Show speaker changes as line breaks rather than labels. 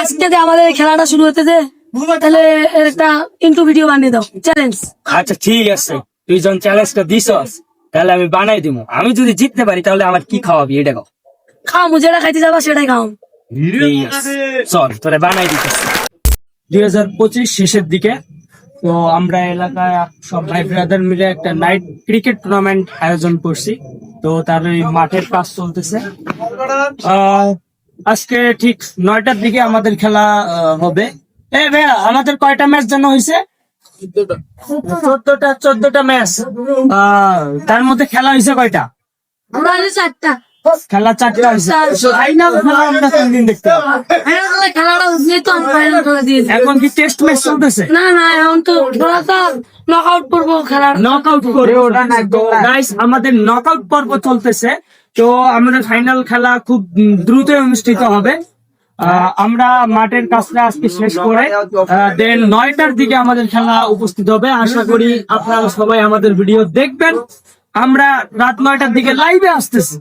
আজকে যে আমাদের এই খেলাটা শুরু হতে যে তাহলে এর একটা ইন্টু ভিডিও বানিয়ে দাও, চ্যালেঞ্জ।
আচ্ছা ঠিক আছে, তুই যখন চ্যালেঞ্জটা দিছস তাহলে আমি বানাই দিব। আমি যদি জিততে পারি তাহলে আমার কি খাওয়াবি এটা কও।
খাও, যেটা খাইতে যাবা সেটাই খাও।
ঠিক আছে, চল তোরে বানাই দিতেছি। 2025 শেষের দিকে তো আমরা এলাকায় সব ভাই ব্রাদার মিলে একটা নাইট ক্রিকেট টুর্নামেন্ট আয়োজন করছি। তো তার ওই মাঠের কাজ চলতেছে। আজকে ঠিক 9টার দিকে আমাদের খেলা হবে। ভাইয়া, আমাদের কয়টা ম্যাচ যেন হয়েছে? 14টা ম্যাচ। তার মধ্যে খেলা হয়েছে কয়টা?
আমাদের 4টা
খেলা 4টা হয়েছে। ফাইনাল খেলা আমরা কোন দিন দেখতে পাবো?
খেলাটা বুঝলেই তো আমি ফাইনাল করে দিয়েছি।
এখন কি টেস্ট ম্যাচ চলতেছে?
না না, এখন তো খেলাটা নক আউট করবো, খেলার
নকআউট করে ওরা না। তো গাইস, আমাদের নকআউট পর্ব চলতেছে। তো আমাদের ফাইনাল খেলা খুব দ্রুত অনুষ্ঠিত হবে। আমরা মাঠের কাজটা আজকে শেষ করে দেন 9টার দিকে আমাদের খেলা উপস্থিত হবে। আশা করি আপনারা সবাই আমাদের ভিডিও দেখবেন। আমরা রাত 9টার দিকে লাইভে আসতেছি।